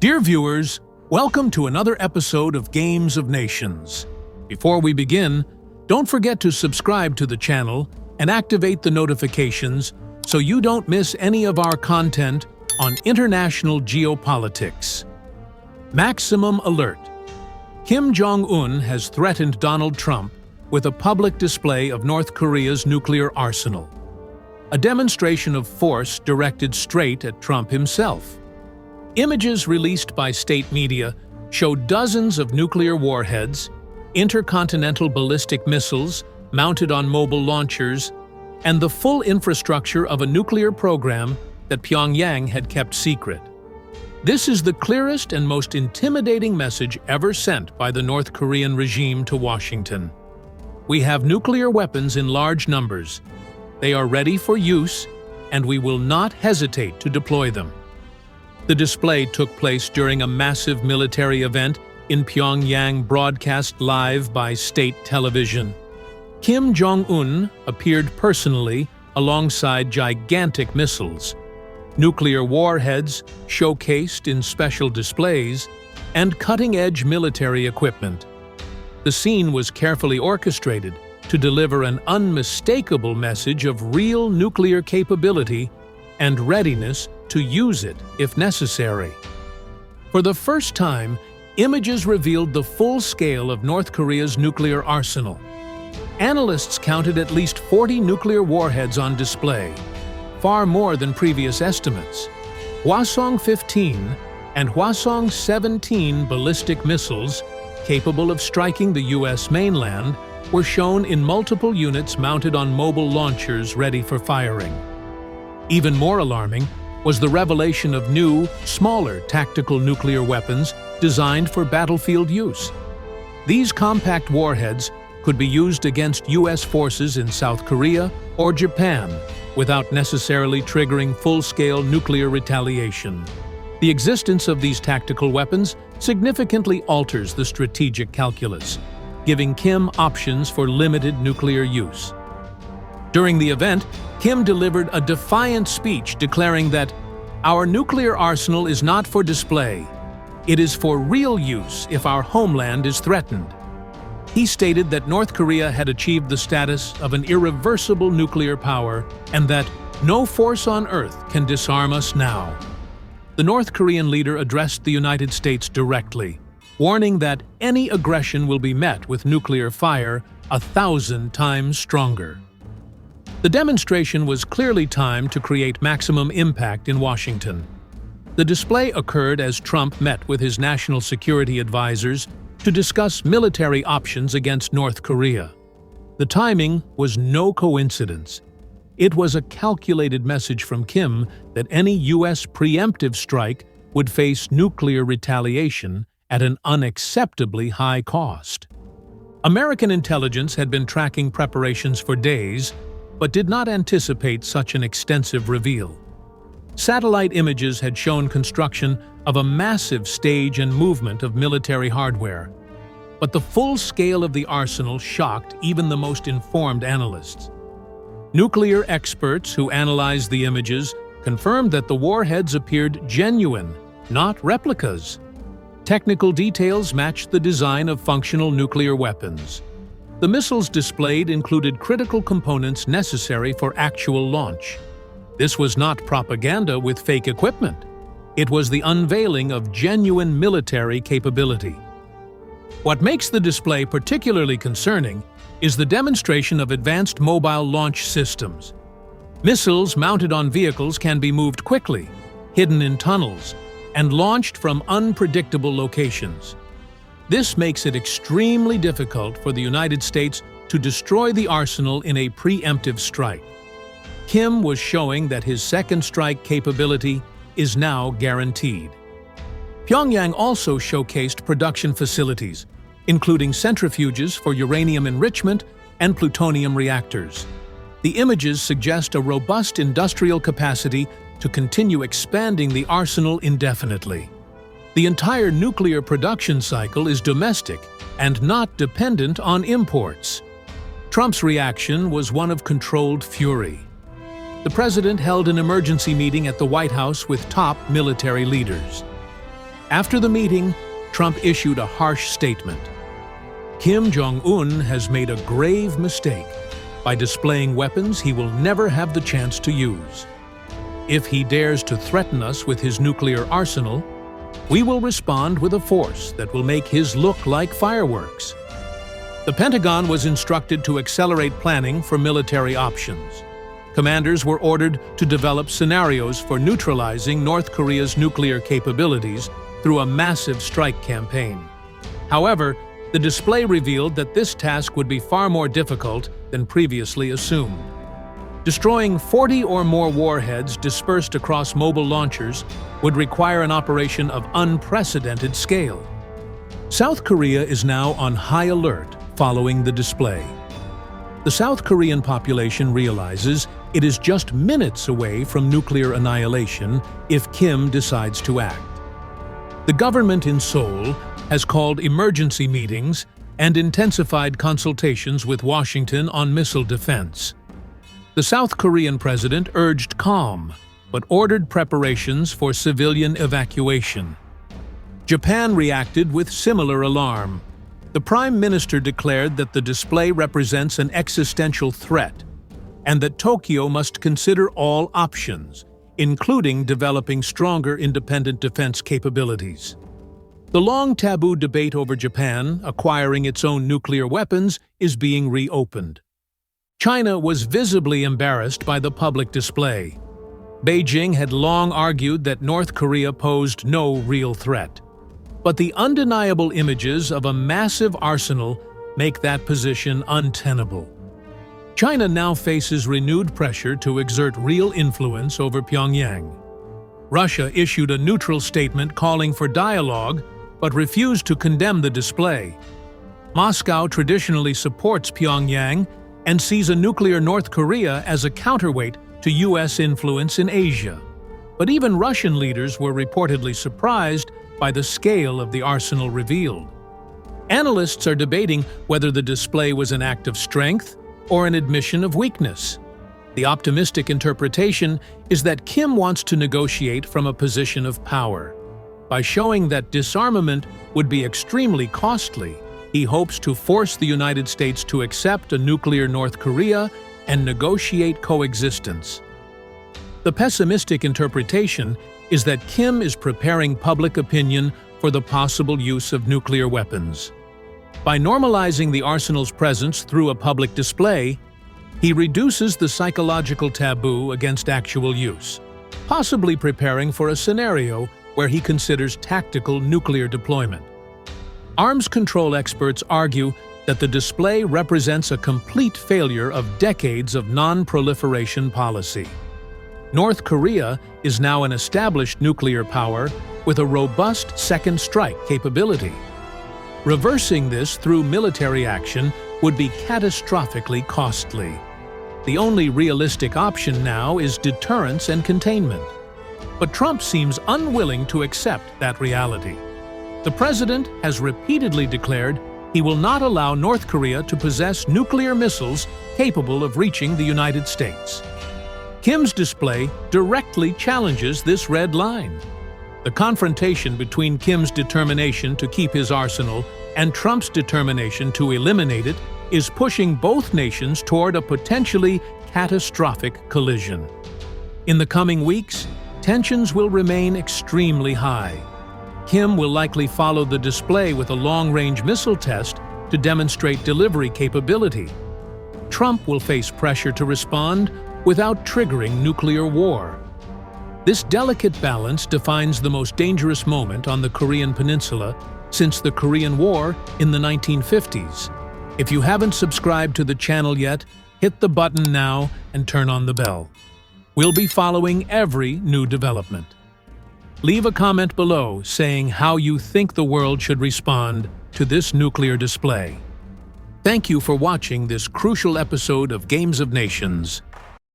Dear viewers, welcome to another episode of Games of Nations. Before we begin, don't forget to subscribe to the channel and activate the notifications so you don't miss any of our content on international geopolitics. Maximum alert. Kim Jong-un has threatened Donald Trump with a public display of North Korea's nuclear arsenal, a demonstration of force directed straight at Trump himself. Images released by state media show dozens of nuclear warheads, intercontinental ballistic missiles mounted on mobile launchers, and the full infrastructure of a nuclear program that Pyongyang had kept secret. This is the clearest and most intimidating message ever sent by the North Korean regime to Washington. We have nuclear weapons in large numbers. They are ready for use, and we will not hesitate to deploy them. The display took place during a massive military event in Pyongyang, broadcast live by state television. Kim Jong-un appeared personally alongside gigantic missiles, nuclear warheads showcased in special displays, and cutting-edge military equipment. The scene was carefully orchestrated to deliver an unmistakable message of real nuclear capability and readiness to use it if necessary. For the first time, images revealed the full scale of North Korea's nuclear arsenal. Analysts counted at least 40 nuclear warheads on display, far more than previous estimates. Hwasong-15 and Hwasong-17 ballistic missiles, capable of striking the U.S. mainland, were shown in multiple units mounted on mobile launchers ready for firing. Even more alarming was the revelation of new, smaller tactical nuclear weapons designed for battlefield use. These compact warheads could be used against U.S. forces in South Korea or Japan without necessarily triggering full-scale nuclear retaliation. The existence of these tactical weapons significantly alters the strategic calculus, giving Kim options for limited nuclear use. During the event, Kim delivered a defiant speech declaring that our nuclear arsenal is not for display. It is for real use if our homeland is threatened. He stated that North Korea had achieved the status of an irreversible nuclear power and that no force on earth can disarm us now. The North Korean leader addressed the United States directly, warning that any aggression will be met with nuclear fire 1,000 times stronger. The demonstration was clearly timed to create maximum impact in Washington. The display occurred as Trump met with his national security advisors to discuss military options against North Korea. The timing was no coincidence. It was a calculated message from Kim that any U.S. preemptive strike would face nuclear retaliation at an unacceptably high cost. American intelligence had been tracking preparations for days, but did not anticipate such an extensive reveal. Satellite images had shown construction of a massive stage and movement of military hardware, but the full scale of the arsenal shocked even the most informed analysts. Nuclear experts who analyzed the images confirmed that the warheads appeared genuine, not replicas. Technical details matched the design of functional nuclear weapons. The missiles displayed included critical components necessary for actual launch. This was not propaganda with fake equipment. It was the unveiling of genuine military capability. What makes the display particularly concerning is the demonstration of advanced mobile launch systems. Missiles mounted on vehicles can be moved quickly, hidden in tunnels, and launched from unpredictable locations. This makes it extremely difficult for the United States to destroy the arsenal in a preemptive strike. Kim was showing that his second strike capability is now guaranteed. Pyongyang also showcased production facilities, including centrifuges for uranium enrichment and plutonium reactors. The images suggest a robust industrial capacity to continue expanding the arsenal indefinitely. The entire nuclear production cycle is domestic and not dependent on imports. Trump's reaction was one of controlled fury. The president held an emergency meeting at the White House with top military leaders. After the meeting, Trump issued a harsh statement. Kim Jong-un has made a grave mistake by displaying weapons he will never have the chance to use. If he dares to threaten us with his nuclear arsenal, we will respond with a force that will make his look like fireworks. The Pentagon was instructed to accelerate planning for military options. Commanders were ordered to develop scenarios for neutralizing North Korea's nuclear capabilities through a massive strike campaign. However, the display revealed that this task would be far more difficult than previously assumed. Destroying 40 or more warheads dispersed across mobile launchers would require an operation of unprecedented scale. South Korea is now on high alert following the display. The South Korean population realizes it is just minutes away from nuclear annihilation if Kim decides to act. The government in Seoul has called emergency meetings and intensified consultations with Washington on missile defense. The South Korean president urged calm, but ordered preparations for civilian evacuation. Japan reacted with similar alarm. The Prime Minister declared that the display represents an existential threat and that Tokyo must consider all options, including developing stronger independent defense capabilities. The long taboo debate over Japan acquiring its own nuclear weapons is being reopened. China was visibly embarrassed by the public display. Beijing had long argued that North Korea posed no real threat. But the undeniable images of a massive arsenal make that position untenable. China now faces renewed pressure to exert real influence over Pyongyang. Russia issued a neutral statement calling for dialogue, but refused to condemn the display. Moscow traditionally supports Pyongyang and sees a nuclear North Korea as a counterweight to U.S. influence in Asia. But even Russian leaders were reportedly surprised by the scale of the arsenal revealed. Analysts are debating whether the display was an act of strength or an admission of weakness. The optimistic interpretation is that Kim wants to negotiate from a position of power. By showing that disarmament would be extremely costly, he hopes to force the United States to accept a nuclear North Korea and negotiate coexistence. The pessimistic interpretation is that Kim is preparing public opinion for the possible use of nuclear weapons. By normalizing the arsenal's presence through a public display, he reduces the psychological taboo against actual use, possibly preparing for a scenario where he considers tactical nuclear deployment. Arms control experts argue that the display represents a complete failure of decades of non-proliferation policy. North Korea is now an established nuclear power with a robust second strike capability. Reversing this through military action would be catastrophically costly. The only realistic option now is deterrence and containment. But Trump seems unwilling to accept that reality. The president has repeatedly declared he will not allow North Korea to possess nuclear missiles capable of reaching the United States. Kim's display directly challenges this red line. The confrontation between Kim's determination to keep his arsenal and Trump's determination to eliminate it is pushing both nations toward a potentially catastrophic collision. In the coming weeks, tensions will remain extremely high. Kim will likely follow the display with a long-range missile test to demonstrate delivery capability. Trump will face pressure to respond without triggering nuclear war. This delicate balance defines the most dangerous moment on the Korean Peninsula since the Korean War in the 1950s. If you haven't subscribed to the channel yet, hit the button now and turn on the bell. We'll be following every new development. Leave a comment below saying how you think the world should respond to this nuclear display. Thank you for watching this crucial episode of Games of Nations.